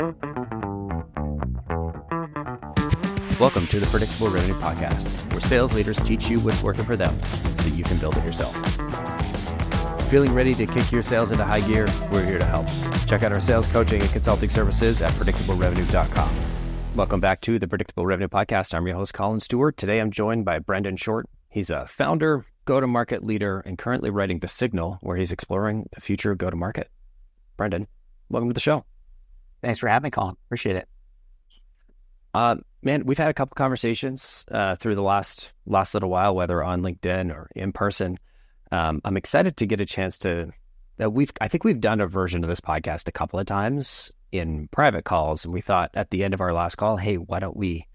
Welcome to the Predictable Revenue Podcast, where sales leaders teach you what's working for them so you can build it yourself. Feeling ready to kick your sales into high gear? We're here to help. Check out our sales coaching and consulting services at predictablerevenue.com. Welcome back to the Predictable Revenue Podcast. I'm your host, Colin Stewart. Today I'm joined by Brendan Short. He's a founder, go-to-market leader, and currently writing The Signal, where he's exploring the future of go-to-market. Brendan, welcome to the show. Thanks for having me, Colin. Appreciate it. Man, we've had a couple conversations through the last little while, whether on LinkedIn or in person. I'm excited to get a chance to. I think we've done a version of this podcast a couple of times in private calls, and we thought at the end of our last call, hey, why don't we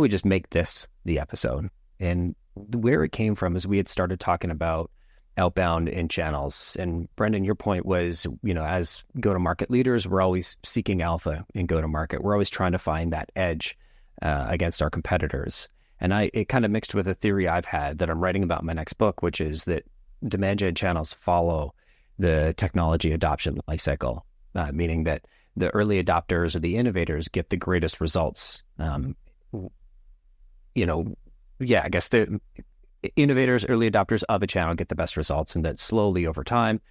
just make this the episode? And where it came from is we had started talking about outbound in channels. And Brendan, your point was, as go-to-market leaders, we're always seeking alpha in go-to-market. We're always trying to find that edge against our competitors. And it kind of mixed with a theory I've had that I'm writing about in my next book, which is that demand gen channels follow the technology adoption lifecycle, meaning that the early adopters or the innovators get the greatest results. I guess the innovators, early adopters of a channel get the best results, and that slowly over time,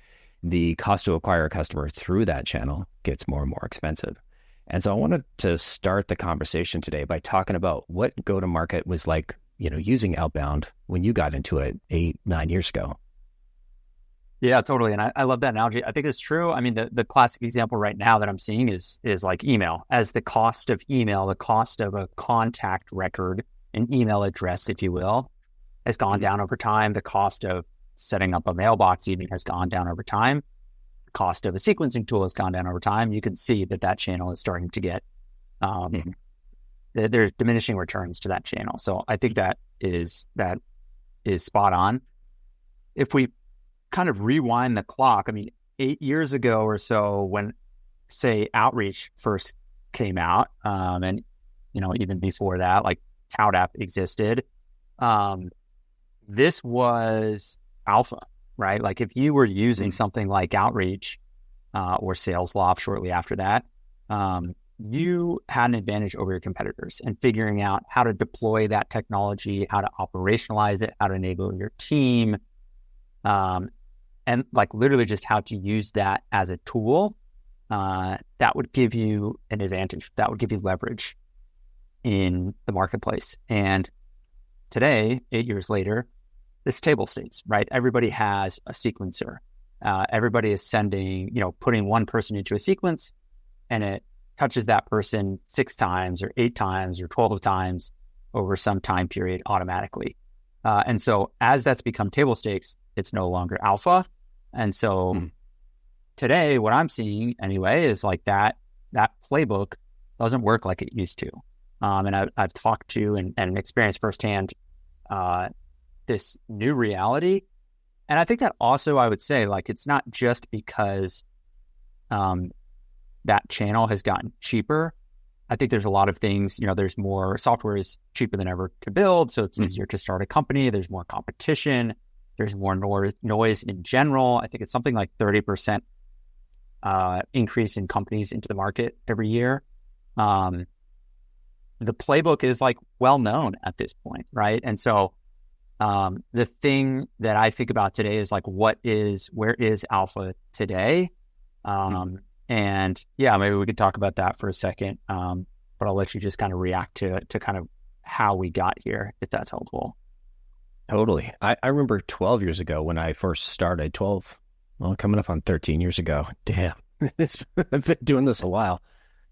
the cost to acquire a customer through that channel gets more and more expensive. And so I wanted to start the conversation today by talking about what go-to-market was like, using outbound when you got into it 8-9 years ago. Yeah, totally. And I love that analogy. I think it's true. I mean, the classic example right now that I'm seeing is like email. As the cost of email, the cost of a contact record, an email address, if you will, has gone down over time. The cost of setting up a mailbox even has gone down over time. The cost of a sequencing tool has gone down over time. You can see that channel is starting to get, there's diminishing returns to that channel. So I think that is spot on. If we kind of rewind the clock, 8 years ago or so, when, say, outreach first came out, and, even before that, like Tout app existed, this was alpha, right? Like if you were using something like Outreach or SalesLoft shortly after that, you had an advantage over your competitors in figuring out how to deploy that technology, how to operationalize it, how to enable your team, and like literally just how to use that as a tool. That would give you an advantage. That would give you leverage in the marketplace. And today, 8 years later, this table stakes, right? Everybody has a sequencer. Everybody is sending, putting one person into a sequence, and it touches that person 6 times or 8 times or 12 times over some time period automatically. And so as that's become table stakes, it's no longer alpha. And so today, what I'm seeing anyway is like that playbook doesn't work like it used to. And I've talked to and experienced firsthand this new reality. And I think that also, I would say, like, it's not just because that channel has gotten cheaper. I think there's a lot of things, there's more software is cheaper than ever to build. So it's easier to start a company. There's more competition. There's more noise in general. I think it's something like 30% increase in companies into the market every year. The playbook is like well known at this point, right? And so the thing that I think about today is like, where is alpha today? And yeah, maybe we could talk about that for a second. But I'll let you just kind of react to kind of how we got here, if that's helpful. Totally. I remember 12 years ago when I first started, coming up on 13 years ago. Damn, I've been doing this a while.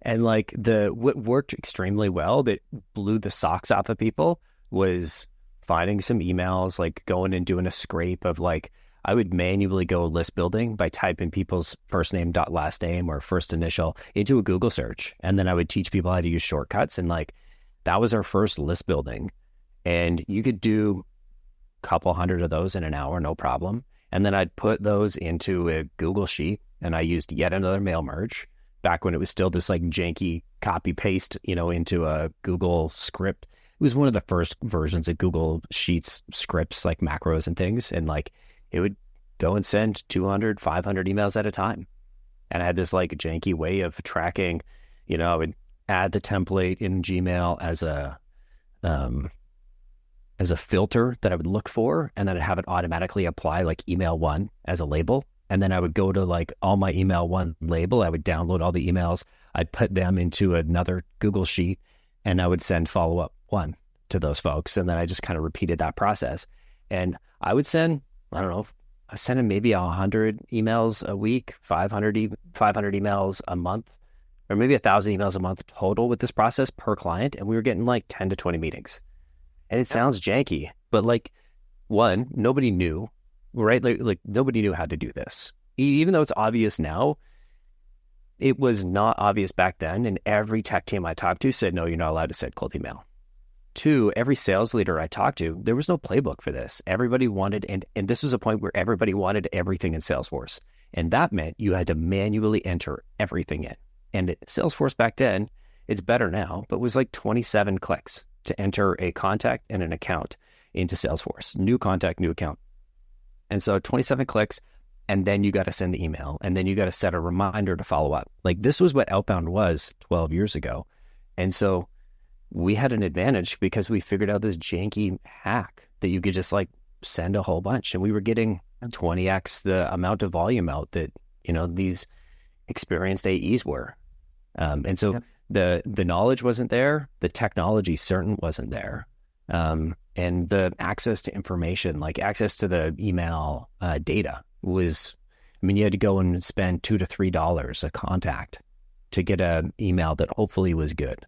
And like what worked extremely well that blew the socks off of people was finding some emails, like going and doing a scrape of like, I would manually go list building by typing people's first name dot last name or first initial into a Google search. And then I would teach people how to use shortcuts. And like, that was our first list building. And you could do a couple hundred of those in an hour, no problem. And then I'd put those into a Google sheet, and I used yet another mail merge back when it was still this like janky copy paste, into a Google script. It was one of the first versions of Google Sheets scripts, like macros and things. And like, it would go and send 200, 500 emails at a time. And I had this like janky way of tracking, I would add the template in Gmail as a filter that I would look for, and then I'd have it automatically apply like email one as a label. And then I would go to like all my email one label. I would download all the emails. I'd put them into another Google sheet, and I would send follow-up one to those folks. And then I just kind of repeated that process. And I would send, I don't know, I was sending maybe 100 emails a week, 500 emails a month, or maybe 1,000 emails a month total with this process per client. And we were getting like 10 to 20 meetings. And it sounds janky, but like, one, nobody knew, right? Like nobody knew how to do this. Even though it's obvious now, it was not obvious back then. And every tech team I talked to said, no, you're not allowed to send cold email. Two, every sales leader I talked to, there was no playbook for this. Everybody wanted, and this was a point where everybody wanted everything in Salesforce. And that meant you had to manually enter everything in. And Salesforce back then, it's better now, but was like 27 clicks to enter a contact and an account into Salesforce. New contact, new account. And so 27 clicks, and then you got to send the email, and then you got to set a reminder to follow up. Like this was what Outbound was 12 years ago. And so we had an advantage because we figured out this janky hack that you could just like send a whole bunch. And we were getting 20x the amount of volume out that, these experienced AEs were. And so the knowledge wasn't there. The technology certain wasn't there. And the access to information, like access to the email data was, you had to go and spend $2 to $3 a contact to get an email that hopefully was good.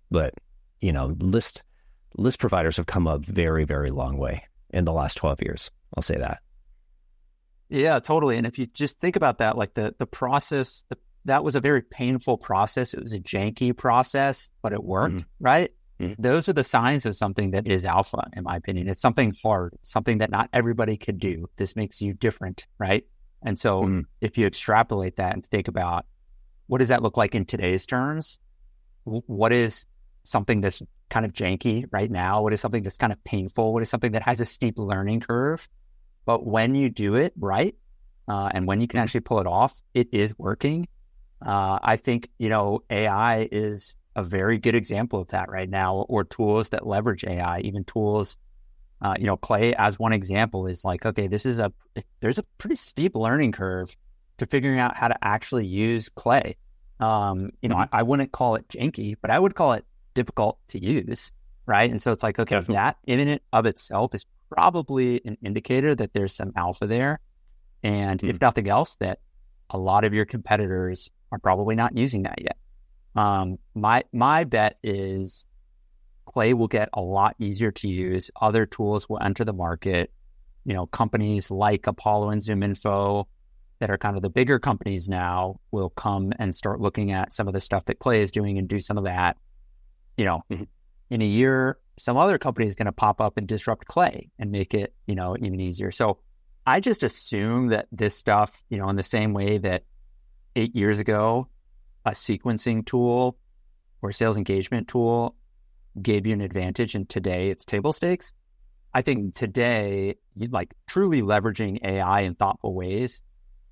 But, list providers have come a very, very long way in the last 12 years. I'll say that. Yeah, totally. And if you just think about that, like the process, that was a very painful process. It was a janky process, but it worked, right? Mm-hmm. Those are the signs of something that is alpha, in my opinion. It's something hard, something that not everybody could do. This makes you different, right? And so if you extrapolate that and think about what does that look like in today's terms, what is something that's kind of janky right now? What is something that's kind of painful? What is something that has a steep learning curve? But when you do it right, and when you can actually pull it off, it is working. I think, AI is a very good example of that right now, or tools that leverage AI, even tools, Clay as one example is like, okay, there's a pretty steep learning curve to figuring out how to actually use Clay. I wouldn't call it janky, but I would call it difficult to use, right? And so it's like, okay, that in and of itself is probably an indicator that there's some alpha there. And if nothing else, that a lot of your competitors are probably not using that yet. My bet is Clay will get a lot easier to use. Other tools will enter the market. Companies like Apollo and ZoomInfo that are kind of the bigger companies now will come and start looking at some of the stuff that Clay is doing and do some of that. In a year, some other company is going to pop up and disrupt Clay and make it, even easier. So I just assume that this stuff, in the same way that 8 years ago, a sequencing tool or sales engagement tool gave you an advantage, and today it's table stakes. I think today, like truly leveraging AI in thoughtful ways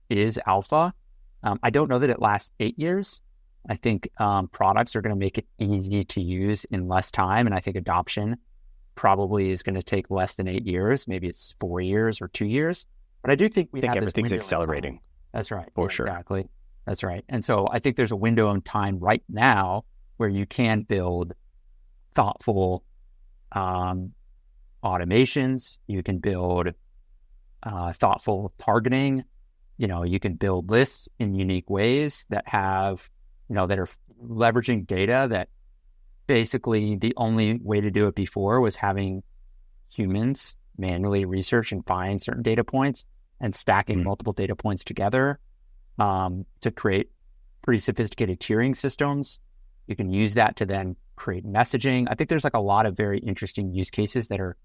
is alpha. I don't know that it lasts 8 years. I think products are going to make it easy to use in less time, and I think adoption probably is going to take less than 8 years. Maybe it's 4 years or 2 years. But I do think we have everything's accelerating. That's right. For sure. Exactly. That's right. And so I think there's a window in time right now where you can build thoughtful automations. You can build thoughtful targeting. You can build lists in unique ways that have, that are leveraging data that basically the only way to do it before was having humans manually research and find certain data points and stacking multiple data points together to create pretty sophisticated tiering systems. You can use that to then create messaging. I think there's like a lot of very interesting use cases that are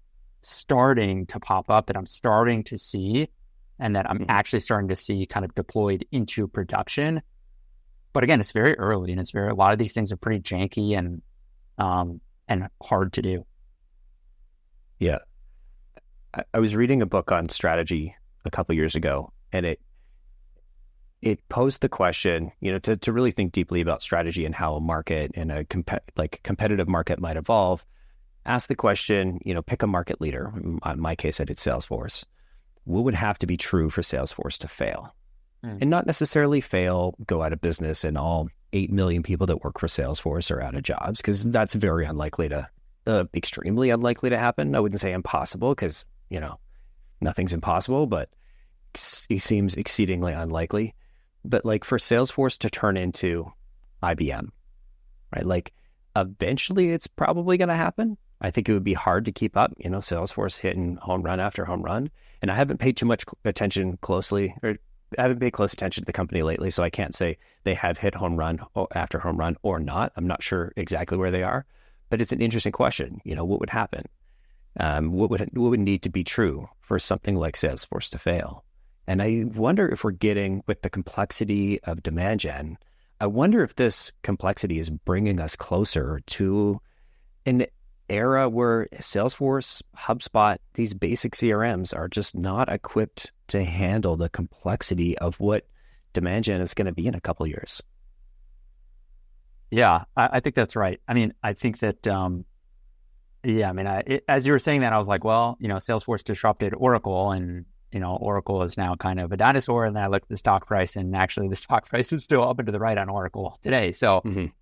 starting to pop up that I'm starting to see and that I'm actually starting to see kind of deployed into production. But again, it's very early and a lot of these things are pretty janky and hard to do. Yeah. I was reading a book on strategy a couple of years ago, and it posed the question, to really think deeply about strategy and how a market and a competitive market might evolve. Ask the question, pick a market leader. In my case, I did Salesforce. What would have to be true for Salesforce to fail? And not necessarily fail, go out of business, and all 8 million people that work for Salesforce are out of jobs, because that's very unlikely to, extremely unlikely to happen. I wouldn't say impossible, because, nothing's impossible, but it seems exceedingly unlikely. But like for Salesforce to turn into IBM, right? Like eventually it's probably going to happen. I think it would be hard to keep up, Salesforce hitting home run after home run. And I haven't paid too much attention closely, or I haven't paid close attention to the company lately, so I can't say they have hit home run after home run or not. I'm not sure exactly where they are, but it's an interesting question. What would happen? What would need to be true for something like Salesforce to fail? And I wonder if we're getting, with the complexity of demand gen, I wonder if this complexity is bringing us closer to an era where Salesforce, HubSpot, these basic CRMs are just not equipped to handle the complexity of what demand gen is going to be in a couple of years. Yeah, I think that's right. I mean, I think that, as you were saying that, I was like, well, Salesforce disrupted Oracle, and, Oracle is now kind of a dinosaur. And then I looked at the stock price, and actually the stock price is still up and to the right on Oracle today. So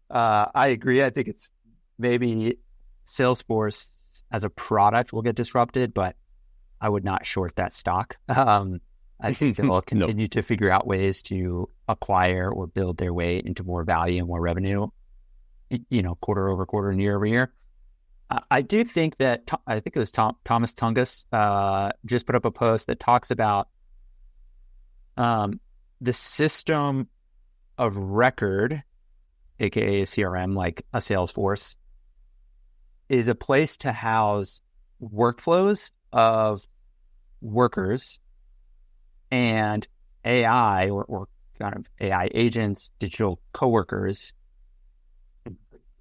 I agree. I think it's maybe Salesforce as a product will get disrupted, but I would not short that stock. I think they'll continue to figure out ways to acquire or build their way into more value and more revenue, quarter over quarter and year over year. I do think that, I think it was Thomas Tungus just put up a post that talks about the system of record, aka a CRM, like a Salesforce, is a place to house workflows of workers, and AI or kind of AI agents, digital coworkers,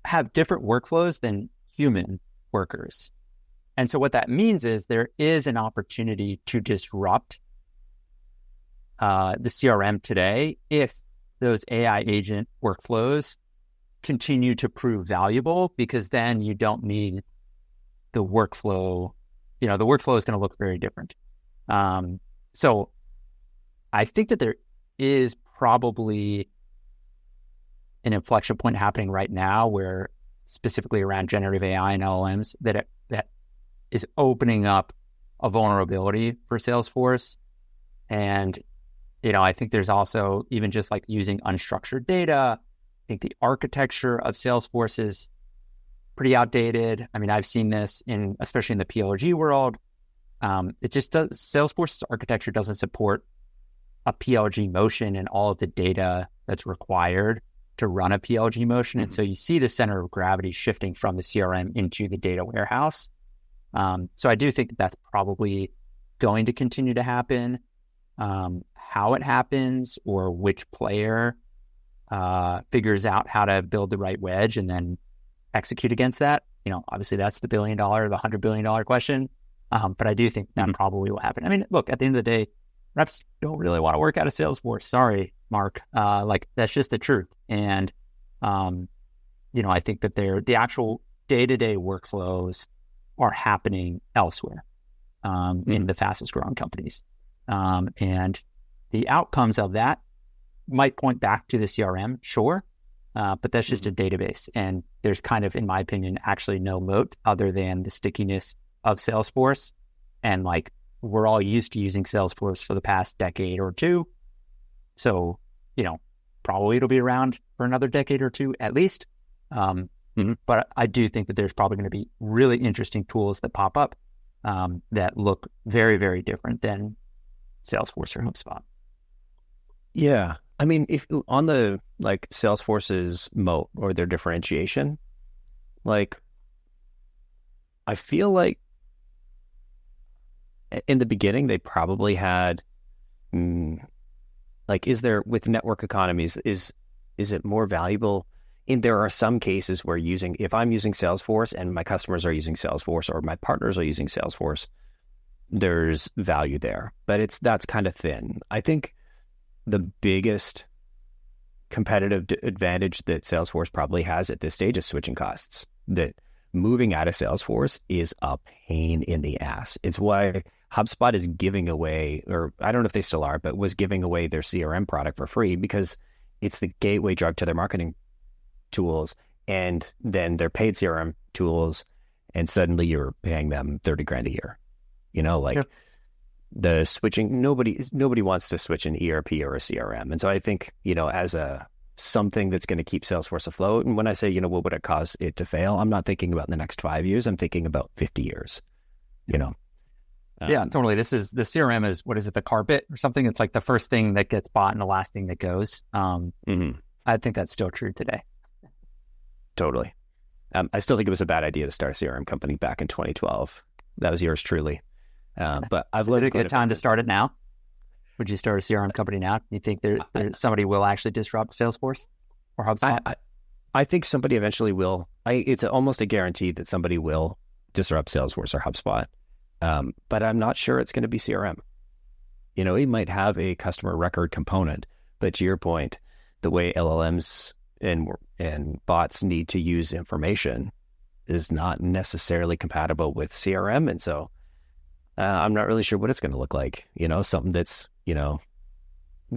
have different workflows than human workers. And so what that means is there is an opportunity to disrupt the CRM today if those AI agent workflows continue to prove valuable, because then you don't need the workflow. The workflow is going to look very different. So I think that there is probably an inflection point happening right now, where specifically around generative AI and LLMs, that is opening up a vulnerability for Salesforce. And, I think there's also, even just like using unstructured data, I think the architecture of Salesforce is pretty outdated. I mean, I've seen this especially in the PLG world. Salesforce's architecture doesn't support a PLG motion and all of the data that's required to run a PLG motion. And so you see the center of gravity shifting from the CRM into the data warehouse. So I do think that that's probably going to continue to happen. How it happens, or which player figures out how to build the right wedge and then execute against that, obviously that's the $1 billion, the $100 billion question. But I do think that probably will happen. I mean, look, at the end of the day, reps don't really want to work out of Salesforce. Sorry, Mark. That's just the truth. And, I think that the actual day-to-day workflows are happening elsewhere in the fastest growing companies. And the outcomes of that might point back to the CRM, sure. But that's just a database. And there's kind of, in my opinion, actually no moat other than the stickiness of Salesforce. And we're all used to using Salesforce for the past decade or two. So, probably it'll be around for another decade or two at least. But I do think that there's probably going to be really interesting tools that pop up that look very, very different than Salesforce or HubSpot. Yeah. I mean, if on the Salesforce's moat or their differentiation, I feel like in the beginning they probably had, is there, with network economies, is it more valuable? And there are some cases where if I'm using Salesforce and my customers are using Salesforce or my partners are using Salesforce, there's value there, but that's kind of thin. I think the biggest competitive advantage that Salesforce probably has at this stage is switching costs. That moving out of Salesforce is a pain in the ass. It's why HubSpot is giving away, or I don't know if they still are, but was giving away their CRM product for free because it's the gateway drug to their marketing tools and then their paid CRM tools. And suddenly you're paying them 30 grand a year, Yep. the switching, nobody wants to switch an ERP or a CRM. And so I think, as something that's going to keep Salesforce afloat. And when I say, what would it cause it to fail? I'm not thinking about the next 5 years. I'm thinking about 50 years, Yeah, totally. The CRM is, what is it, the carpet or something? It's like the first thing that gets bought and the last thing that goes. I think that's still true today. Totally. I still think it was a bad idea to start a CRM company back in 2012. That was yours truly. But I've Is it a good time to start it now? Would you start a CRM company now? Do you think somebody will actually disrupt Salesforce or HubSpot? I think somebody eventually will. It's almost a guarantee that somebody will disrupt Salesforce or HubSpot. But I'm not sure it's going to be CRM. It might have a customer record component, but to your point, the way LLMs and bots need to use information is not necessarily compatible with CRM. And so I'm not really sure what it's going to look like, something that's,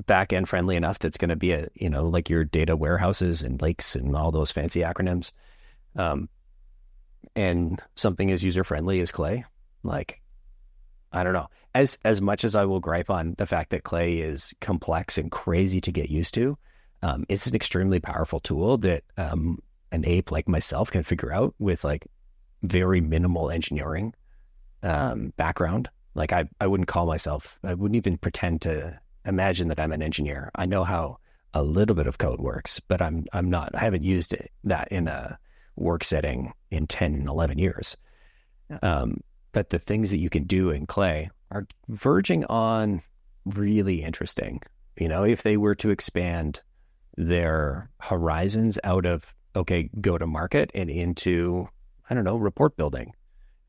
back end friendly enough that's going to be like your data warehouses and lakes and all those fancy acronyms. And something as user friendly as Clay. Like, I don't know. As much as I will gripe on the fact that Clay is complex and crazy to get used to, it's an extremely powerful tool that an ape like myself can figure out with like very minimal engineering background. Like I wouldn't even pretend to imagine that I'm an engineer. I know how a little bit of code works, but I haven't used that in a work setting in 10, 11 years. But the things that you can do in Clay are verging on really interesting. If they were to expand their horizons out of, go to market and into, report building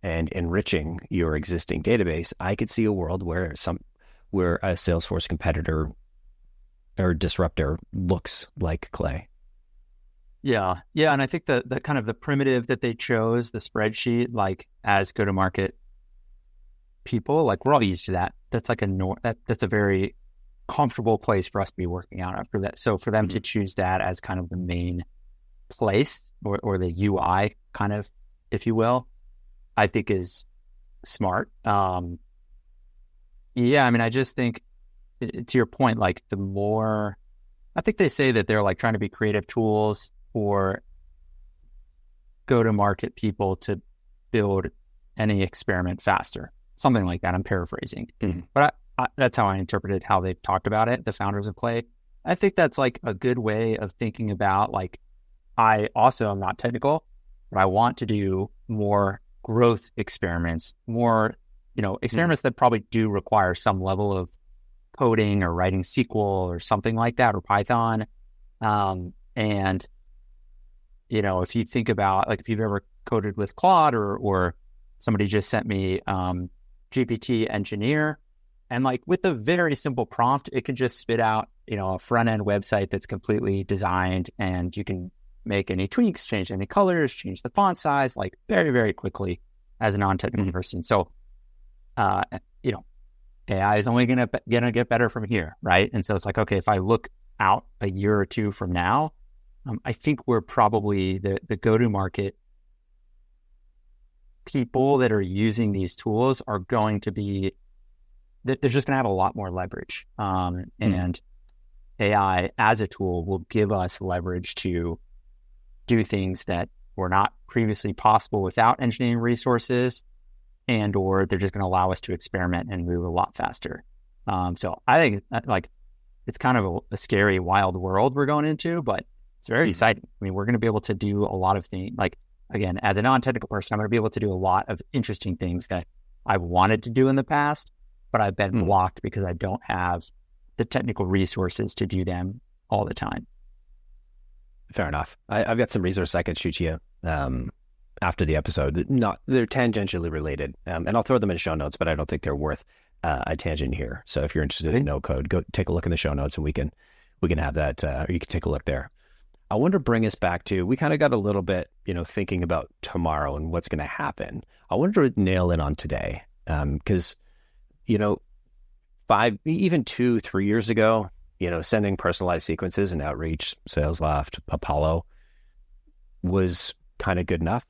and enriching your existing database, I could see a world where a Salesforce competitor or disruptor looks like Clay. Yeah. And I think the kind of the primitive that they chose, the spreadsheet, like as go-to-market people, like we're all used to that. That's like that's a very comfortable place for us to be working out after that. So for them to choose that as kind of the main place or the UI kind of, if you will, I think is smart. I just think to your point, like I think they say that they're like trying to be creative tools for go-to-market people to build any experiment faster, something like that. I'm paraphrasing, but that's how I interpreted how they've talked about it, the founders of Clay. I think that's like a good way of thinking about, like, I also am not technical, but I want to do more growth experiments, more, experiments that probably do require some level of coding or writing SQL or something like that, or Python. And, if you think about, like, if you've ever coded with Claude or somebody just sent me GPT engineer, and like with a very simple prompt, it can just spit out, a front end website that's completely designed, and you can make any tweaks, change any colors, change the font size, like very, very quickly as a non-technical person. So, AI is only gonna get better from here, right? And so it's like, okay, if I look out a year or two from now, I think we're probably the go-to-market people that are using these tools are going to be, they're just going to have a lot more leverage. And AI as a tool will give us leverage to do things that were not previously possible without engineering resources, or they're just going to allow us to experiment and move a lot faster. So I think like it's kind of a scary, wild world we're going into, but it's very exciting. I mean, we're going to be able to do a lot of things. Like, again, as a non-technical person, I'm going to be able to do a lot of interesting things that I've wanted to do in the past, but I've been blocked because I don't have the technical resources to do them all the time. Fair enough. I've got some resources I can shoot you after the episode. They're tangentially related, and I'll throw them in show notes, but I don't think they're worth a tangent here. So if you're interested in no code, go take a look in the show notes and we can have that, or you can take a look there. I want to bring us back to, we kind of got a little bit, thinking about tomorrow and what's going to happen. I wanted to nail in on today. Because, 5, even 2, 3 years ago, sending personalized sequences in Outreach, SalesLoft, Apollo was kind of good enough.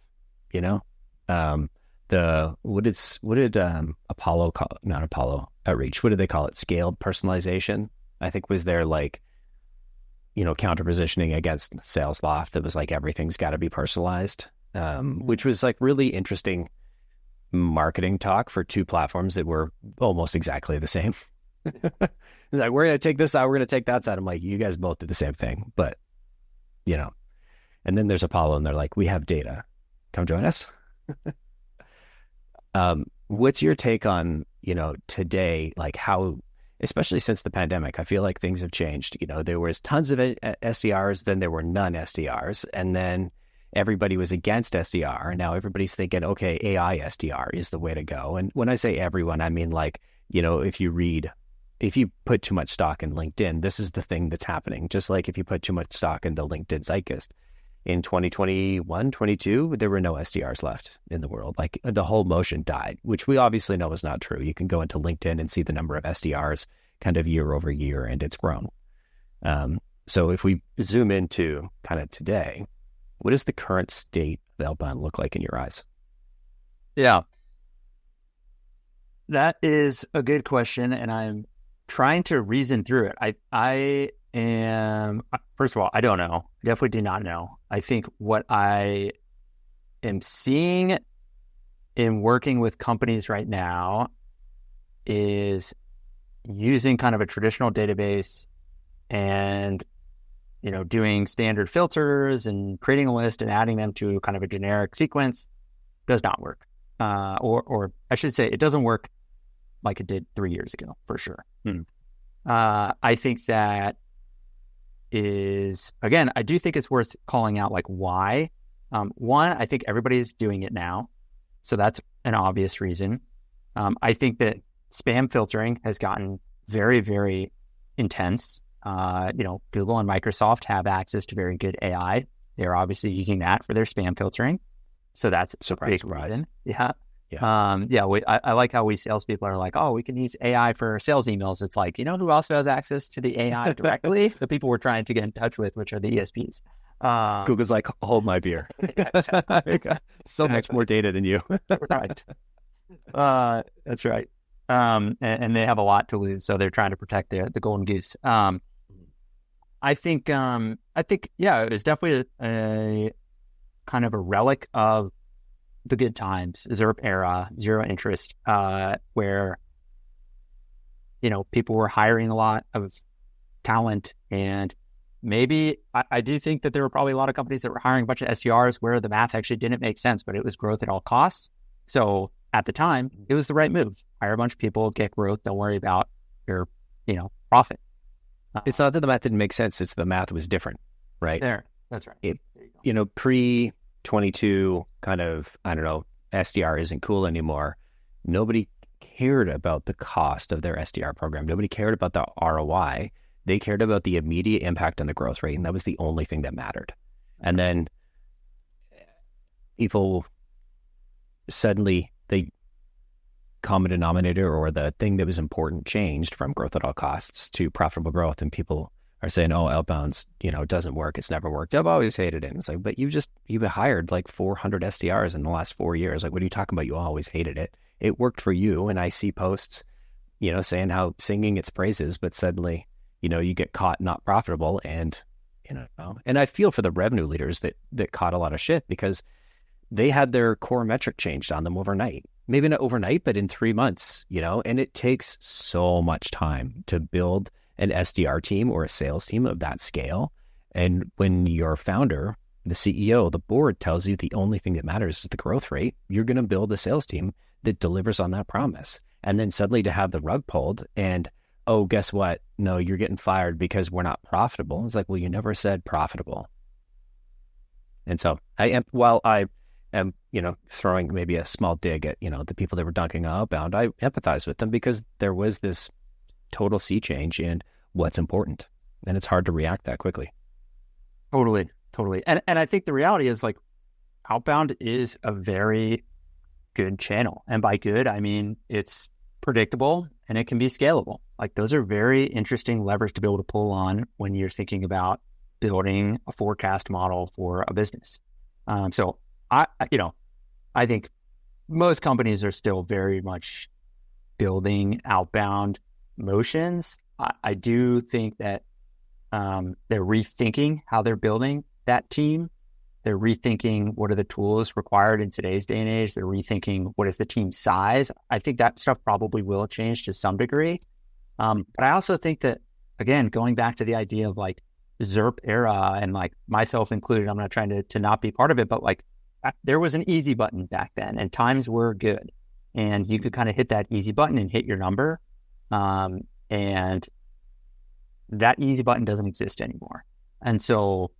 What did Apollo call, not Apollo, Outreach, what did they call it? Scaled personalization, I think, was their counter positioning against SalesLoft. That was like, everything's got to be personalized, which was like really interesting marketing talk for two platforms that were almost exactly the same. It's like, we're going to take this side, we're going to take that side. I'm like, you guys both did the same thing, but and then there's Apollo and they're like, we have data, come join us. What's your take on, today, like how, especially since the pandemic, I feel like things have changed. There was tons of SDRs, then there were none SDRs, and then everybody was against SDR. Now everybody's thinking, okay, AI SDR is the way to go. And when I say everyone, I mean like, if you put too much stock in LinkedIn, this is the thing that's happening. Just like if you put too much stock in the LinkedIn zeitgeist. In 2021, 22, there were no SDRs left in the world. Like, the whole motion died, which we obviously know is not true. You can go into LinkedIn and see the number of SDRs kind of year over year, and it's grown. So if we zoom into kind of today, what does the current state of Outbound look like in your eyes? Yeah, that is a good question, and I'm trying to reason through it. I am, first of all, I don't know. Definitely do not know. I think what I am seeing in working with companies right now is using kind of a traditional database and, doing standard filters and creating a list and adding them to kind of a generic sequence does not work. Or I should say, it doesn't work like it did 3 years ago, for sure. I think that is, again, I do think it's worth calling out like why. One, I think everybody's doing it now, so that's an obvious reason. I think that spam filtering has gotten very, very intense. Google and Microsoft have access to very good AI. They're obviously using that for their spam filtering, so that's a big reason. Yeah. I like how we salespeople are like, oh, we can use AI for sales emails. It's like, who also has access to the AI directly? The people we're trying to get in touch with, which are the ESPs. Google's like, hold my beer. So much more data than you. Right. That's right. And they have a lot to lose, so they're trying to protect the golden goose. I think, yeah, it was definitely a kind of a relic of the good times, ZERP era, zero interest, where, people were hiring a lot of talent. And maybe I do think that there were probably a lot of companies that were hiring a bunch of SDRs where the math actually didn't make sense, but it was growth at all costs. So at the time, it was the right move. Hire a bunch of people, get growth. Don't worry about your, profit. It's not that the math didn't make sense. It's the math was different, right? That's right. There you go. Pre 22 kind of, I don't know, SDR isn't cool anymore. Nobody cared about the cost of their SDR program. Nobody cared about the ROI. They cared about the immediate impact on the growth rate. And that was the only thing that mattered. And then people suddenly, the common denominator or the thing that was important changed from growth at all costs to profitable growth. And people are saying, oh, Outbound's, it doesn't work. It's never worked. I've always hated it. And it's like, but you hired like 400 SDRs in the last 4 years. Like, what are you talking about? You always hated it. It worked for you. And I see posts, saying how singing its praises, but suddenly, you get caught not profitable. And, and I feel for the revenue leaders that caught a lot of shit because they had their core metric changed on them overnight. Maybe not overnight, but in 3 months, and it takes so much time to build an SDR team or a sales team of that scale. And when your founder, the CEO, the board tells you the only thing that matters is the growth rate, you're going to build a sales team that delivers on that promise. And then suddenly to have the rug pulled and, oh, guess what? No, you're getting fired because we're not profitable. It's like, well, you never said profitable. And so while I am throwing maybe a small dig at, the people that were dunking on Outbound, I empathize with them because there was this total sea change in what's important. And it's hard to react that quickly. Totally. And I think the reality is like Outbound is a very good channel. And by good, I mean, it's predictable and it can be scalable. Like those are very interesting levers to be able to pull on when you're thinking about building a forecast model for a business. So I think most companies are still very much building outbound motions. I do think that they're rethinking how they're building that team. They're rethinking what are the tools required in today's day and age. They're rethinking what is the team size. I think that stuff probably will change to some degree. But I also think that, again, going back to the idea of like ZERP era and like myself included, I'm not trying to not be part of it, but like there was an easy button back then and times were good. And you could kind of hit that easy button and hit your number. And that easy button doesn't exist anymore. And so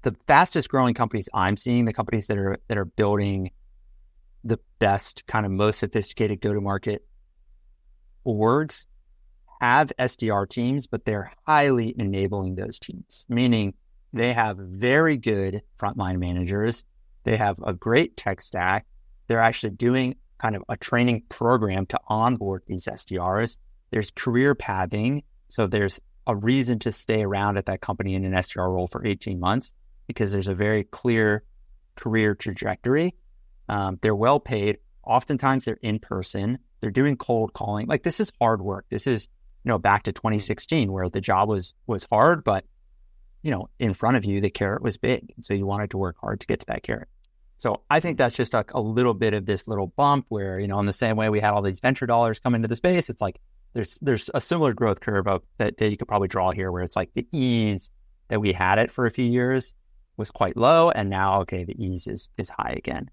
the fastest growing companies I'm seeing, the companies that are building the best, kind of most sophisticated go-to-market orgs have SDR teams, but they're highly enabling those teams, meaning they have very good frontline managers. They have a great tech stack. They're actually doing kind of a training program to onboard these SDRs. There's career pathing. So there's a reason to stay around at that company in an SDR role for 18 months because there's a very clear career trajectory. They're well paid. Oftentimes they're in person. They're doing cold calling. Like this is hard work. This is, back to 2016 where the job was hard, but in front of you, the carrot was big. And so you wanted to work hard to get to that carrot. So I think that's just a little bit of this little bump where, in the same way we had all these venture dollars come into the space, it's like there's a similar growth curve that you could probably draw here where it's like the ease that we had it for a few years was quite low. And now, okay, the ease is high again.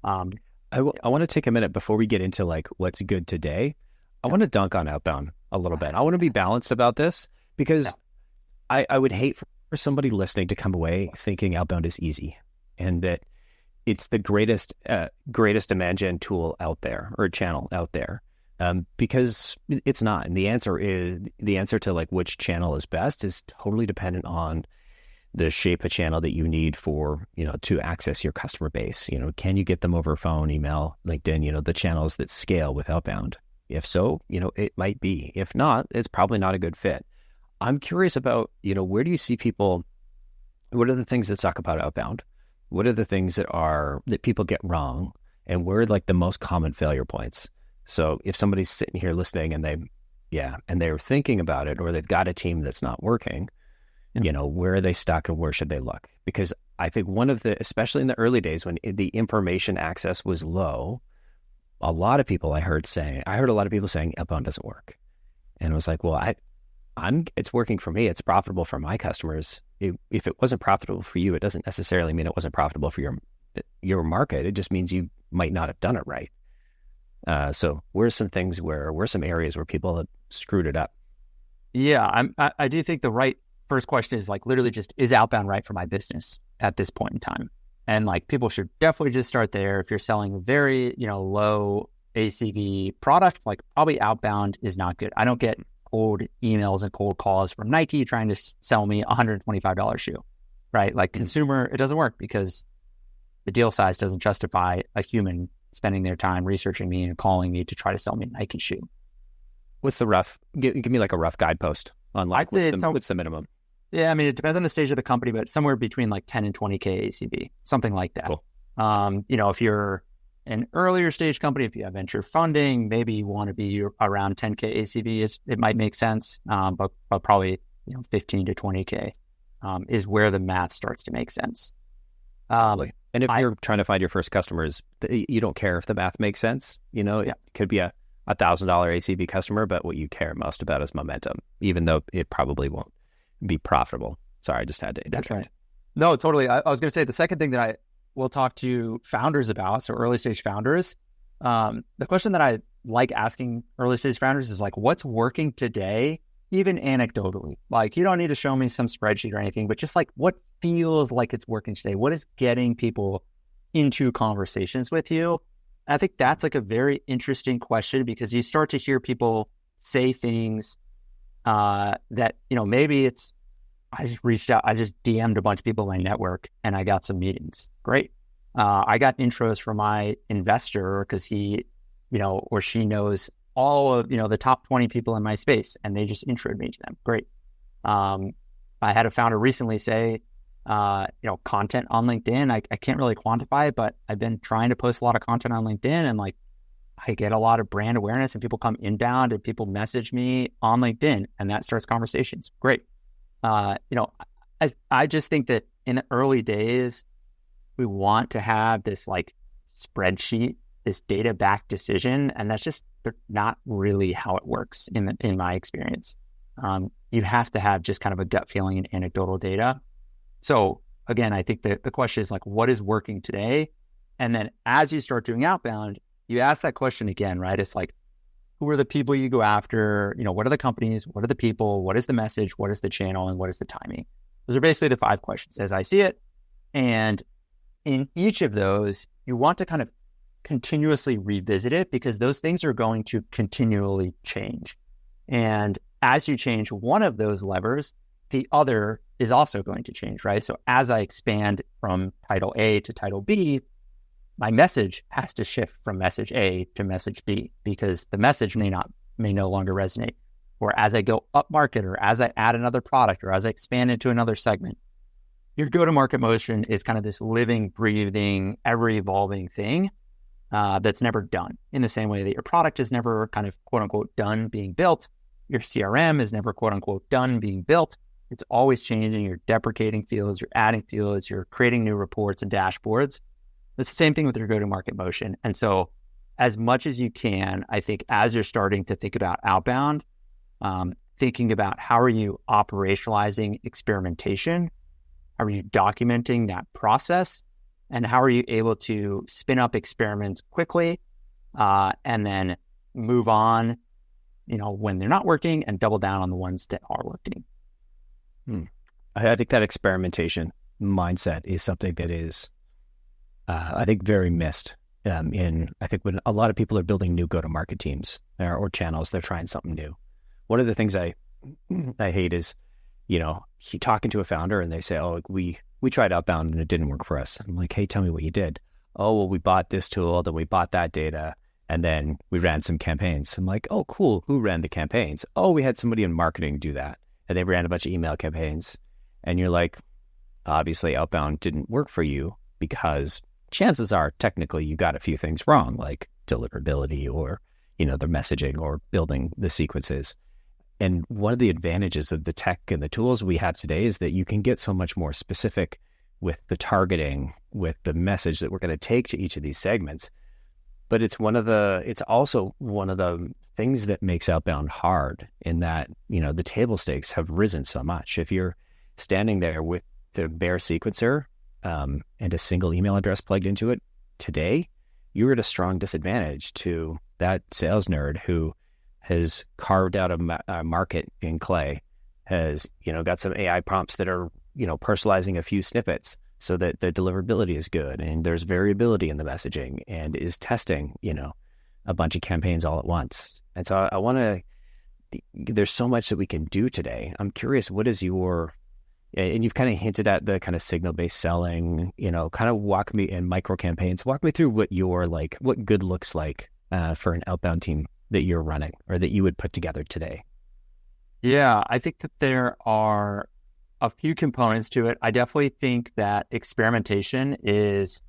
I want to take a minute before we get into like what's good today. I want to dunk on Outbound a little bit. I want to be balanced about this because I would hate for somebody listening to come away thinking Outbound is easy and that it's the greatest demand gen tool out there or channel out there, because it's not. And the answer to like which channel is best is totally dependent on the shape of channel that you need for, to access your customer base. Can you get them over phone, email, LinkedIn, the channels that scale with Outbound? If so, it might be. If not, it's probably not a good fit. I'm curious about, where do you see people, what are the things that suck about Outbound? What are the things that people get wrong? And where are like the most common failure points? So if somebody's sitting here listening and they're thinking about it, or they've got a team that's not working, where are they stuck and where should they look? Because I think especially in the early days when the information access was low, a lot of people I heard a lot of people saying Outbound doesn't work. And I was like, well, it's working for me. It's profitable for my customers. If it wasn't profitable for you, it doesn't necessarily mean it wasn't profitable for your market. It just means you might not have done it right. So where's some areas where people have screwed it up? Yeah, I do think the right first question is like literally just, is Outbound right for my business at this point in time? And like people should definitely just start there. If you're selling a very, low ACV product, like probably Outbound is not good. I don't get cold emails and cold calls from Nike trying to sell me a $125 shoe, right? Like consumer, it doesn't work because the deal size doesn't justify a human spending their time researching me and calling me to try to sell me a Nike shoe. What's the give me like a rough guidepost on like what's the minimum? Yeah, I mean, it depends on the stage of the company, but somewhere between like 10 and 20K ACV, something like that. Cool. If you're an earlier stage company, if you have venture funding, maybe you want to be around 10K ACV. It might make sense, but probably 15 to 20K is where the math starts to make sense. And if you're trying to find your first customers, you don't care if the math makes sense. It could be a $1,000 ACV customer, but what you care most about is momentum, even though it probably won't be profitable. Sorry, I just had to interject. That's right. No, totally. I was going to say the second thing that I will talk to founders about, so early stage founders, the question that I like asking early stage founders is like, what's working today, even anecdotally? Like, you don't need to show me some spreadsheet or anything, but just like what feels like it's working today? What is getting people into conversations with you? I think that's like a very interesting question, because you start to hear people say things that, maybe it's, I just reached out, I just DM'd a bunch of people in my network and I got some meetings. Great. I got intros from my investor because he, or she knows all of, the top 20 people in my space, and they just introed me to them. Great. I had a founder recently say, content on LinkedIn, I can't really quantify it, but I've been trying to post a lot of content on LinkedIn, and like, I get a lot of brand awareness, and people come inbound and people message me on LinkedIn, and that starts conversations. Great. I just think that in the early days, we want to have this like spreadsheet, this data-backed decision, and that's just not really how it works in my experience. You have to have just kind of a gut feeling and anecdotal data. So again, I think the question is like, what is working today? And then as you start doing outbound, you ask that question again, right? It's like, who are the people you go after? What are the companies? What are the people? What is the message? What is the channel? And what is the timing? Those are basically the 5 questions as I see it. And in each of those, you want to kind of continuously revisit it, because those things are going to continually change. And as you change one of those levers, the other is also going to change, right? So as I expand from title A to title B, my message has to shift from message A to message B, because the message may no longer resonate. Or as I go up market, or as I add another product, or as I expand into another segment, your go-to-market motion is kind of this living, breathing, ever-evolving thing that's never done. In the same way that your product is never kind of quote-unquote done being built, your CRM is never quote-unquote done being built. It's always changing. You're deprecating fields, you're adding fields, you're creating new reports and dashboards. It's the same thing with your go-to-market motion. And so as much as you can, I think as you're starting to think about outbound, thinking about how are you operationalizing experimentation, how are you documenting that process, and how are you able to spin up experiments quickly and then move on, when they're not working, and double down on the ones that are working. I think that experimentation mindset is something that is, I think, very missed I think when a lot of people are building new go-to-market teams or channels, they're trying something new. One of the things I hate is, talking to a founder and they say, oh, we tried outbound and it didn't work for us. I'm like, hey, tell me what you did. Oh, well, we bought this tool, then we bought that data, and then we ran some campaigns. I'm like, oh, cool. Who ran the campaigns? Oh, we had somebody in marketing do that. And they ran a bunch of email campaigns. And you're like, obviously outbound didn't work for you, because chances are technically you got a few things wrong, like deliverability or, the messaging or building the sequences. And one of the advantages of the tech and the tools we have today is that you can get so much more specific with the targeting, with the message that we're going to take to each of these segments. But it's also one of the things that makes outbound hard, in that, the table stakes have risen so much. If you're standing there with the bare sequencer and a single email address plugged into it today, you're at a strong disadvantage to that sales nerd who has carved out a market in clay, has, got some AI prompts that are, personalizing a few snippets so that the deliverability is good and there's variability in the messaging, and is testing, a bunch of campaigns all at once. And so there's so much that we can do today. I'm curious, what is and you've kind of hinted at the kind of signal-based selling, kind of walk me in micro campaigns, walk me through what what good looks like for an outbound team that you're running or that you would put together today. Yeah, I think that there are a few components to it. I definitely think that experimentation is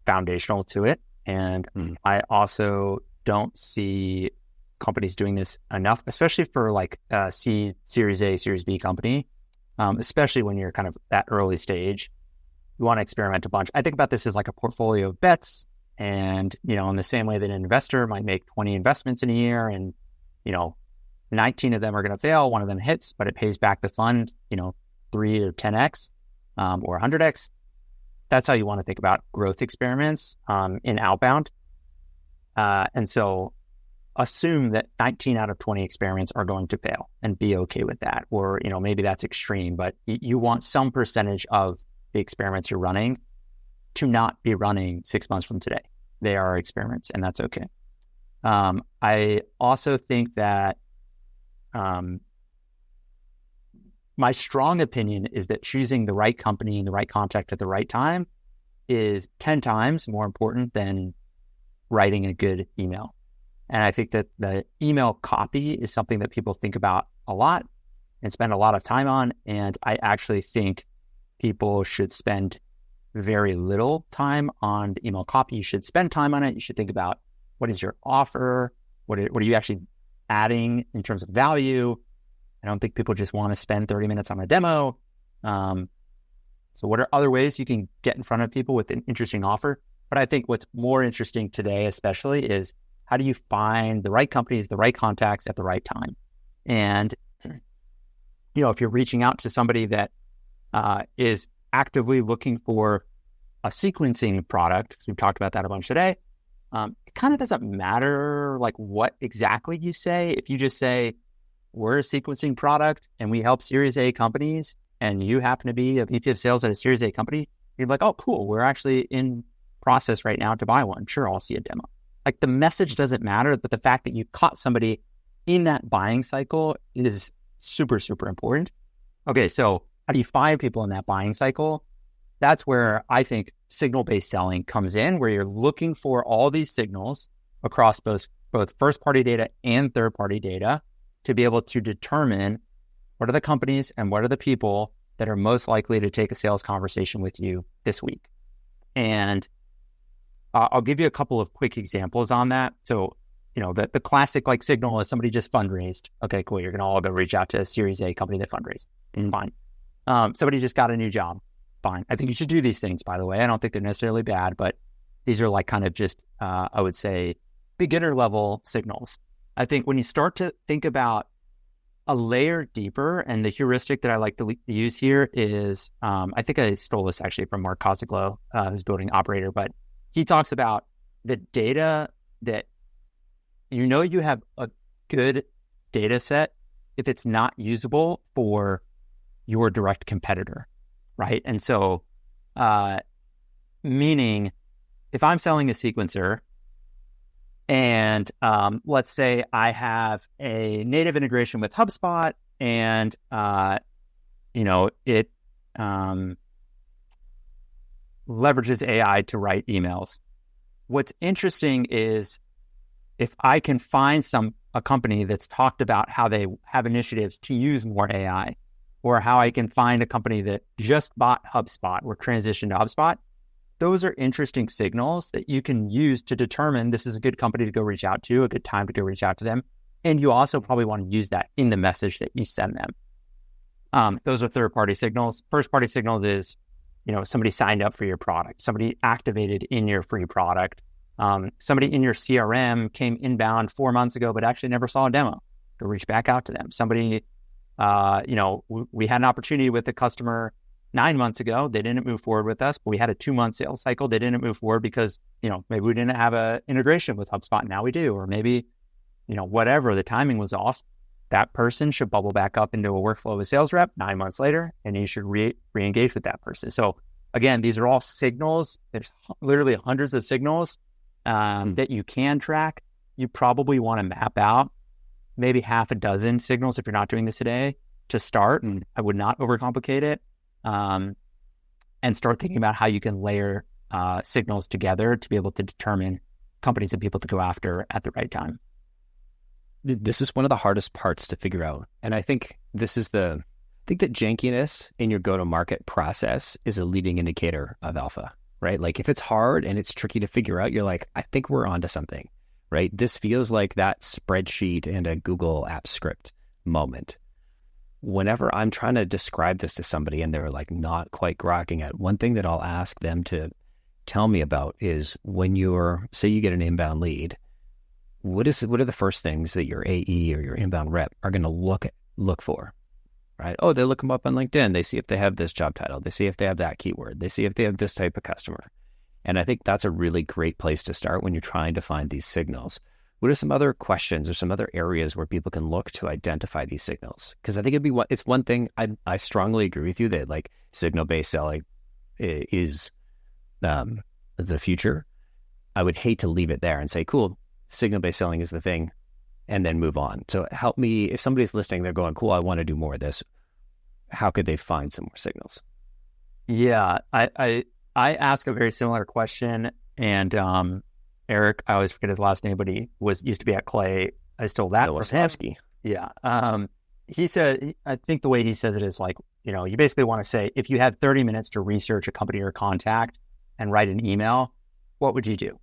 foundational to it. And I also don't see companies doing this enough, especially for like a seed, Series A, Series B company, especially when you're kind of that early stage. You want to experiment a bunch. I think about this as like a portfolio of bets. And, in the same way that an investor might make 20 investments in a year and, 19 of them are going to fail, one of them hits, but it pays back the fund, 3 or 10x or 100x. That's how you want to think about growth experiments in outbound. And so assume that 19 out of 20 experiments are going to fail and be okay with that. Or, maybe that's extreme, but you want some percentage of the experiments you're running to not be running 6 months from today. They are experiments, and that's okay. I also think that my strong opinion is that choosing the right company and the right contact at the right time is 10 times more important than writing a good email. And I think that the email copy is something that people think about a lot and spend a lot of time on. And I actually think people should spend very little time on the email copy. You should spend time on it. You should think about what is your offer? What are you actually adding in terms of value? I don't think people just want to spend 30 minutes on a demo. So what are other ways you can get in front of people with an interesting offer? But I think what's more interesting today, especially, is how do you find the right companies, the right contacts at the right time? And, if you're reaching out to somebody that is actively looking for a sequencing product, because we've talked about that a bunch today, it kind of doesn't matter like what exactly you say. If you just say, we're a sequencing product and we help Series A companies, and you happen to be a VP of sales at a Series A company, you're like, oh, cool, we're actually in process right now to buy one. Sure, I'll see a demo. Like, the message doesn't matter, but the fact that you caught somebody in that buying cycle is super, super important. Okay, so how do you find people in that buying cycle? That's where I think signal-based selling comes in, where you're looking for all these signals across both first-party data and third-party data to be able to determine what are the companies and what are the people that are most likely to take a sales conversation with you this week. And I'll give you a couple of quick examples on that. So, the classic like signal is somebody just fundraised. Okay, cool. You're going to all go reach out to a Series A company that fundraised. Fine. Somebody just got a new job. Fine. I think you should do these things, by the way. I don't think they're necessarily bad, but these are like kind of just, I would say, beginner level signals. I think when you start to think about a layer deeper, and the heuristic that I like to use here is, I think I stole this actually from Mark Cosiclo, who's building Operator, but he talks about the data that you have a good data set if it's not usable for your direct competitor, right? And so, meaning if I'm selling a sequencer and let's say I have a native integration with HubSpot and, it leverages AI to write emails. What's interesting is if I can find a company that's talked about how they have initiatives to use more AI, or how I can find a company that just bought HubSpot or transitioned to HubSpot, those are interesting signals that you can use to determine this is a good company to go reach out to, a good time to go reach out to them. And you also probably want to use that in the message that you send them. Those are third-party signals. First-party signals is, somebody signed up for your product, somebody activated in your free product, somebody in your CRM came inbound 4 months ago, but actually never saw a demo. Go reach back out to them. Somebody, we had an opportunity with a customer 9 months ago. They didn't move forward with us, but we had a 2-month sales cycle. They didn't move forward because, maybe we didn't have an integration with HubSpot. Now we do, or maybe, whatever, the timing was off. That person should bubble back up into a workflow of a sales rep 9 months later, and you should re-engage with that person. So again, these are all signals. There's literally hundreds of signals that you can track. You probably want to map out maybe half a dozen signals if you're not doing this today to start. I would not overcomplicate it, and start thinking about how you can layer signals together to be able to determine companies and people to go after at the right time. This is one of the hardest parts to figure out. And I think that jankiness in your go-to-market process is a leading indicator of alpha, right? Like if it's hard and it's tricky to figure out, you're like, I think we're onto something, right? This feels like that spreadsheet and a Google app script moment. Whenever I'm trying to describe this to somebody and they're like not quite grokking it, one thing that I'll ask them to tell me about is when say you get an inbound lead, what are the first things that your AE or your inbound rep are going to look for, right? Oh, they look them up on LinkedIn. They see if they have this job title. They see if they have that keyword. They see if they have this type of customer. And I think that's a really great place to start when you're trying to find these signals. What are some other questions or some other areas where people can look to identify these signals? Because I think it's one thing, I strongly agree with you that like signal-based selling is the future, I would hate to leave it there and say, cool, signal-based selling is the thing, and then move on. So help me, if somebody's listening, they're going, cool, I want to do more of this. How could they find some more signals? Yeah, I ask a very similar question, and Eric, I always forget his last name, but he used to be at Clay. I stole that from him. Yeah. He said, I think the way he says it is like, you basically want to say, if you had 30 minutes to research a company or contact and write an email, what would you do?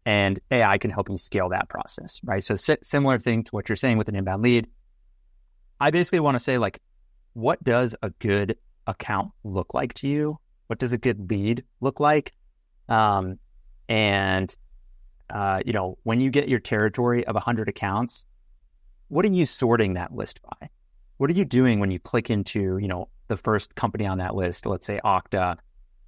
And AI can help you scale that process, right? So similar thing to what you're saying with an inbound lead. I basically want to say, like, what does a good account look like to you? What does a good lead look like? When you get your territory of 100 accounts, what are you sorting that list by? What are you doing when you click into, the first company on that list, let's say Okta?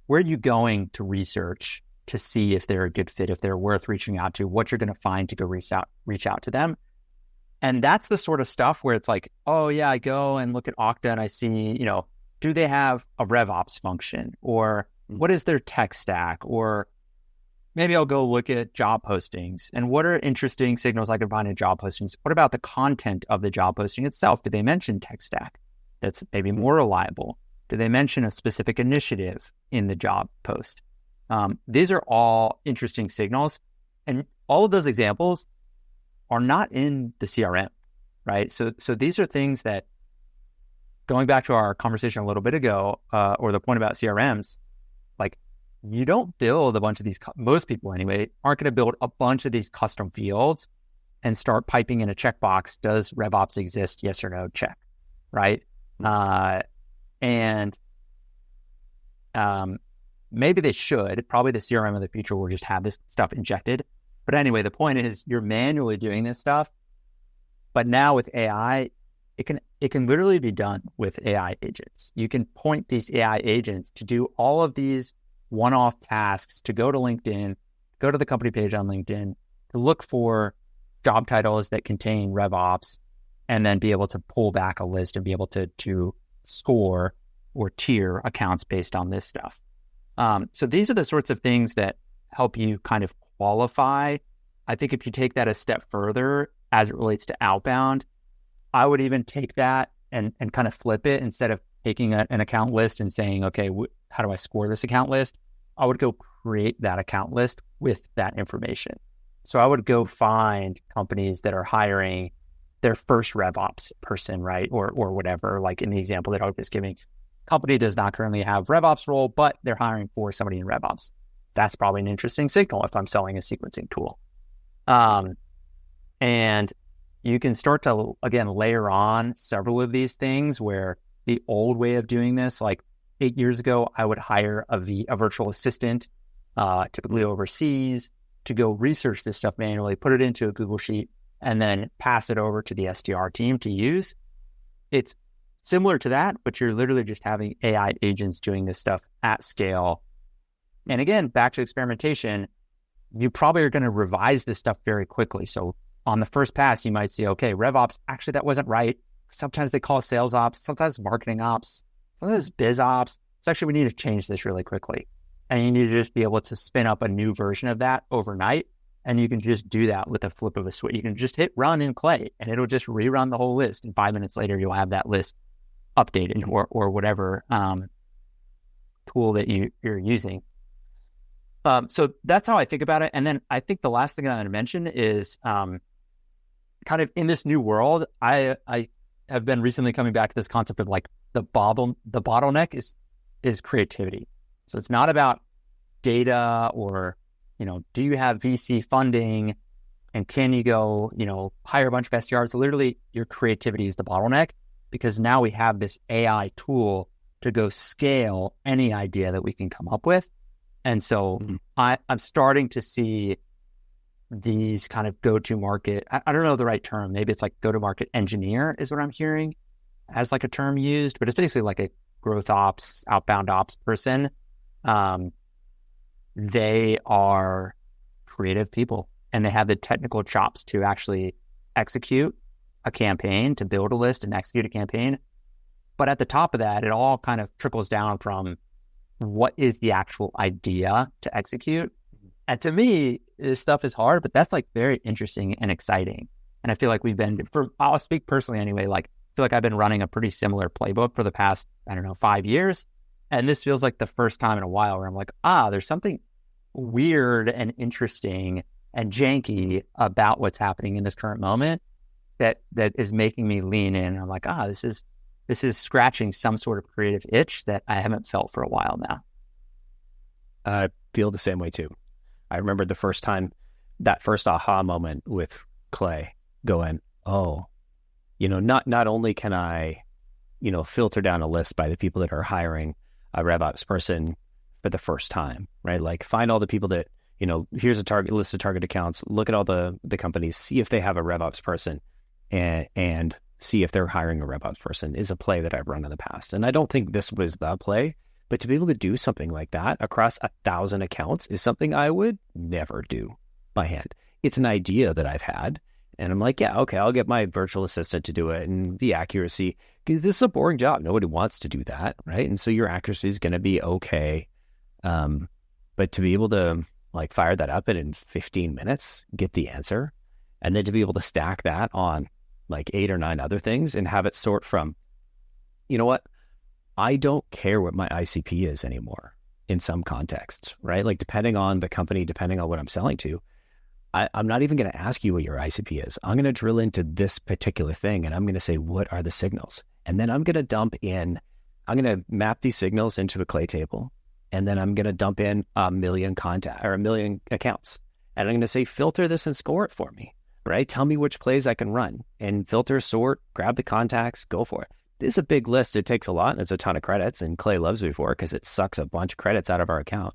Where are you going to research to see if they're a good fit, if they're worth reaching out to, what you're going to find to go reach out to them? And that's the sort of stuff where it's like, oh yeah, I go and look at Okta and I see, do they have a RevOps function, or what is their tech stack? Or maybe I'll go look at job postings and what are interesting signals I can find in job postings. What about the content of the job posting itself? Did they mention tech stack that's maybe more reliable? Do they mention a specific initiative in the job post? These are all interesting signals, and all of those examples are not in the CRM, right? So these are things that, going back to our conversation a little bit ago, or the point about CRMs, like, you don't build a bunch of these, most people anyway, aren't going to build a bunch of these custom fields and start piping in a checkbox, does RevOps exist? Yes or no, check, right? Maybe they should. Probably the CRM of the future will just have this stuff injected. But anyway, the point is, you're manually doing this stuff. But now with AI, it can literally be done with AI agents. You can point these AI agents to do all of these one-off tasks, to go to LinkedIn, go to the company page on LinkedIn, to look for job titles that contain RevOps, and then be able to pull back a list and be able to score or tier accounts based on this stuff. So these are the sorts of things that help you kind of qualify. I think if you take that a step further as it relates to outbound, I would even take that and kind of flip it. Instead of taking an account list and saying, okay, how do I score this account list? I would go create that account list with that information. So I would go find companies that are hiring their first RevOps person, right? Or whatever, like in the example that I was just giving. Company does not currently have RevOps role, but they're hiring for somebody in RevOps. That's probably an interesting signal if I'm selling a sequencing tool. And you can start to, again, layer on several of these things where the old way of doing this, like 8 years ago, I would hire a virtual assistant, typically overseas, to go research this stuff manually, put it into a Google Sheet, and then pass it over to the SDR team to use. It's similar to that, but you're literally just having AI agents doing this stuff at scale. And again, back to experimentation, you probably are going to revise this stuff very quickly. So on the first pass, you might see, okay, RevOps, actually that wasn't right. Sometimes they call it sales ops, sometimes marketing ops, sometimes biz ops. So actually we need to change this really quickly. And you need to just be able to spin up a new version of that overnight. And you can just do that with a flip of a switch. You can just hit run in Clay and it'll just rerun the whole list. And 5 minutes later, you'll have that list updated or whatever tool that you're using. So that's how I think about it. And then I think the last thing I'm going to mention is kind of in this new world, I have been recently coming back to this concept of like the bottleneck is creativity. So it's not about data or, do you have VC funding and can you go, hire a bunch of SDRs? Literally your creativity is the bottleneck, because now we have this AI tool to go scale any idea that we can come up with. And so I'm starting to see these kind of go-to-market, I don't know the right term, maybe it's like go-to-market engineer is what I'm hearing as like a term used, but it's basically like a growth ops, outbound ops person. They are creative people and they have the technical chops to actually execute a campaign, to build a list and execute a campaign. But at the top of that, it all kind of trickles down from what is the actual idea to execute? And to me, this stuff is hard, but that's like very interesting and exciting. And I feel like I'll speak personally anyway, like I feel like I've been running a pretty similar playbook for the past, 5 years. And this feels like the first time in a while where I'm like, there's something weird and interesting and janky about what's happening in this current moment that is making me lean in. I'm like, this is scratching some sort of creative itch that I haven't felt for a while now. I feel the same way too. I remember the first time, that first aha moment with Clay going, not only can I, filter down a list by the people that are hiring a RevOps person for the first time, right? Like find all the people that, here's a list of target accounts, look at all the companies, see if they have a RevOps person and see if they're hiring a RevOps person is a play that I've run in the past. And I don't think this was the play, but to be able to do something like that across 1,000 accounts is something I would never do by hand. It's an idea that I've had. And I'm like, yeah, okay, I'll get my virtual assistant to do it and the accuracy, because this is a boring job. Nobody wants to do that, right? And so your accuracy is going to be okay. But to be able to like fire that up and in 15 minutes, get the answer, and then to be able to stack that on like 8 or 9 other things and have it sort from, you know what? I don't care what my ICP is anymore in some contexts, right? Like depending on the company, depending on what I'm selling to, I'm not even going to ask you what your ICP is. I'm going to drill into this particular thing and I'm going to say, what are the signals? And then I'm going to map these signals into a Clay table. And then I'm going to dump in 1 million accounts. And I'm going to say, filter this and score it for me, right? Tell me which plays I can run and filter, sort, grab the contacts, go for it. This is a big list. It takes a lot and it's a ton of credits. And Clay loves me for it because it sucks a bunch of credits out of our account.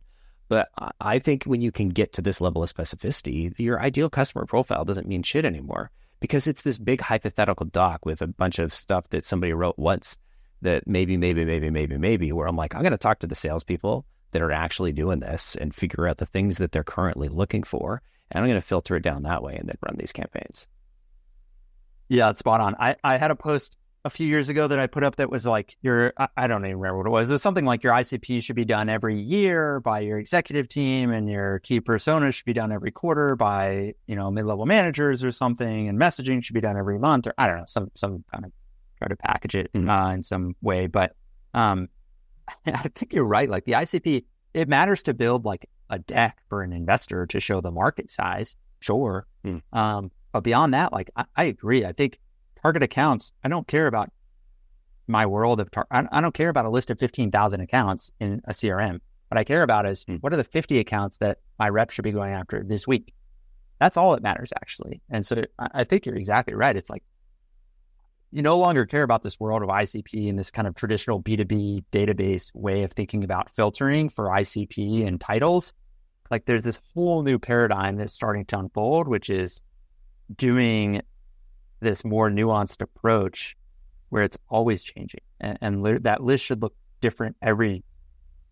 But I think when you can get to this level of specificity, your ideal customer profile doesn't mean shit anymore because it's this big hypothetical doc with a bunch of stuff that somebody wrote once that maybe, where I'm like, I'm going to talk to the salespeople that are actually doing this and figure out the things that they're currently looking for. And I'm going to filter it down that way and then run these campaigns. Yeah, it's spot on. I had a post a few years ago that I put up that was like I don't even remember what it was. It was something like your ICP should be done every year by your executive team and your key personas should be done every quarter by, mid-level managers or something. And messaging should be done every month or I don't know, some kind of try to package it in some way. But I think you're right. Like the ICP, it matters to build like a deck for an investor to show the market size. Sure. But beyond that, like I agree. I think target accounts, I don't care about my world of I don't care about a list of 15,000 accounts in a CRM. What I care about is what are the 50 accounts that my rep should be going after this week? That's all that matters, actually. And so I think you're exactly right. It's like you no longer care about this world of ICP and this kind of traditional B2B database way of thinking about filtering for ICP and titles. Like there's this whole new paradigm that's starting to unfold, which is doing this more nuanced approach where it's always changing. And that list should look different every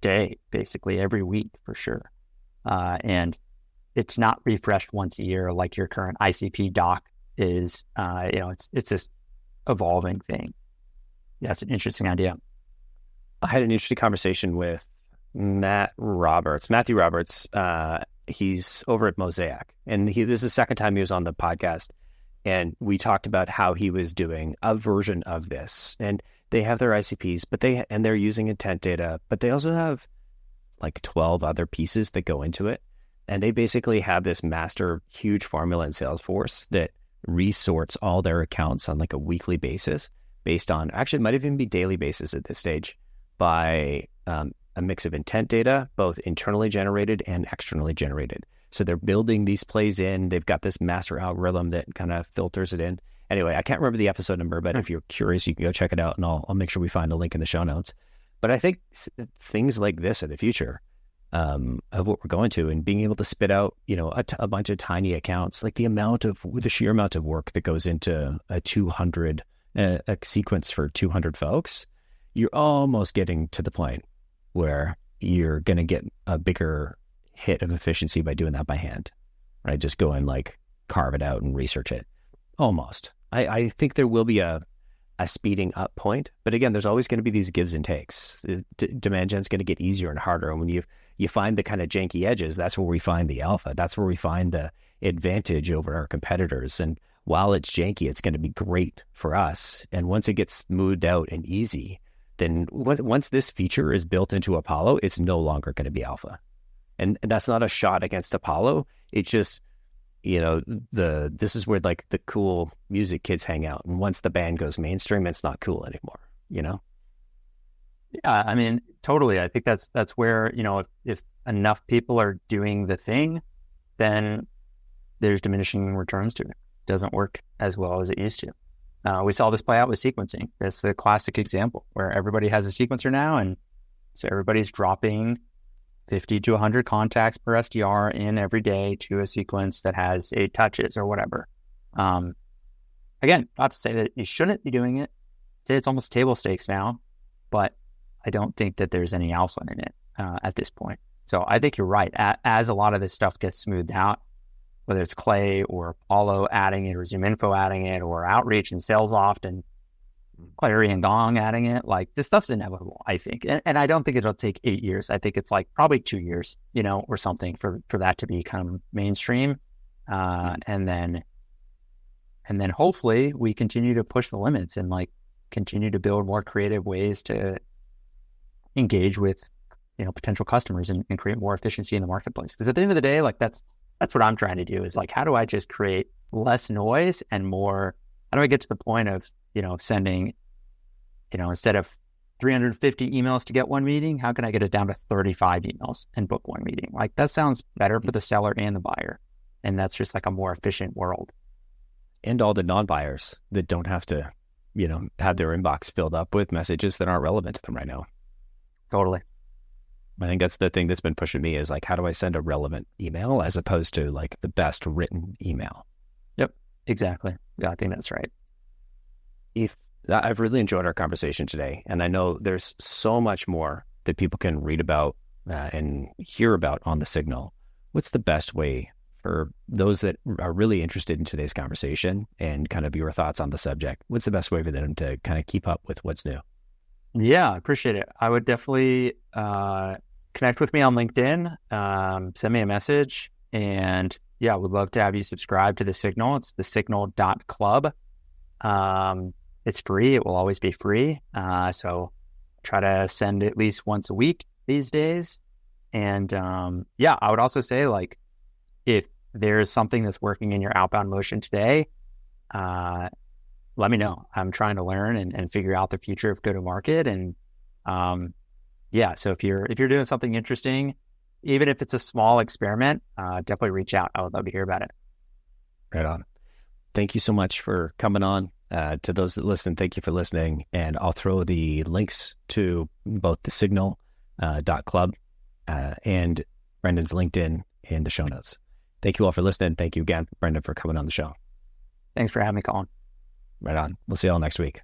day, basically every week for sure. And it's not refreshed once a year like your current ICP doc is. It's this evolving thing. Yeah, it's an interesting idea. I had an interesting conversation with Matthew Roberts. He's over at Mosaic, and this is the second time he was on the podcast. And we talked about how he was doing a version of this, and they have their ICPs, they're using intent data, but they also have like 12 other pieces that go into it. And they basically have this master huge formula in Salesforce that resorts all their accounts on like a weekly basis based on, actually it might even be daily basis at this stage, by a mix of intent data, both internally generated and externally generated. So they're building these plays in. They've got this master algorithm that kind of filters it in. Anyway, I can't remember the episode number, but if you're curious, you can go check it out, and I'll make sure we find a link in the show notes. But I think things like this are the future of what we're going to, and being able to spit out, a bunch of tiny accounts, like the sheer amount of work that goes into a sequence for 200 folks. You're almost getting to the point where you're going to get a bigger hit of efficiency by doing that by hand, right? Just go and like carve it out and research it. Almost. I think there will be a a speeding up point. But again, there's always going to be these gives and takes. Demand gen is going to get easier and harder. And when you find the kind of janky edges, that's where we find the alpha. That's where we find the advantage over our competitors. And while it's janky, it's going to be great for us. And once it gets smoothed out and easy, then once this feature is built into Apollo, it's no longer going to be alpha. And that's not a shot against Apollo. It's just, this is where like the cool music kids hang out. And once the band goes mainstream, it's not cool anymore, Yeah, I mean, totally. I think that's where, if enough people are doing the thing, then there's diminishing returns to it. It doesn't work as well as it used to. We saw this play out with sequencing. That's the classic example where everybody has a sequencer now. And so everybody's dropping 50 to 100 contacts per SDR in every day to a sequence that has 8 touches or whatever. Again, not to say that you shouldn't be doing it. Say it's almost table stakes now, but I don't think that there's any alpha in it at this point. So I think you're right. As a lot of this stuff gets smoothed out, whether it's Clay or Apollo adding it or ZoomInfo adding it or Outreach and SalesOft and Clary and Gong adding it, like this stuff's inevitable, I think. And I don't think it'll take 8 years. I think it's like probably 2 years, or something for that to become mainstream. And then hopefully we continue to push the limits and like continue to build more creative ways to engage with, potential customers and create more efficiency in the marketplace. Because at the end of the day, like that's what I'm trying to do is like, how do I just create less noise and more, how do I get to the point of, sending, instead of 350 emails to get one meeting, how can I get it down to 35 emails and book one meeting? Like that sounds better for the seller and the buyer. And that's just like a more efficient world. And all the non-buyers that don't have to, have their inbox filled up with messages that aren't relevant to them right now. Totally. I think that's the thing that's been pushing me is like, how do I send a relevant email as opposed to like the best written email? Yep, exactly. Yeah, I think that's right. I've really enjoyed our conversation today. And I know there's so much more that people can read about and hear about on The Signal. What's the best way for those that are really interested in today's conversation and kind of your thoughts on the subject? What's the best way for them to kind of keep up with what's new? Yeah, I appreciate it. I would definitely connect with me on LinkedIn, send me a message, and yeah, would love to have you subscribe to The Signal. It's thesignal.club. It's free. It will always be free. So try to send at least once a week these days. And I would also say like, if there's something that's working in your outbound motion today, let me know. I'm trying to learn and figure out the future of go-to-market. And so if you're doing something interesting, even if it's a small experiment, definitely reach out. I would love to hear about it. Right on. Thank you so much for coming on. To those that listen, thank you for listening. And I'll throw the links to both the signal.club and Brendan's LinkedIn in the show notes. Thank you all for listening. Thank you again, Brendan, for coming on the show. Thanks for having me, Colin. Right on. We'll see you all next week.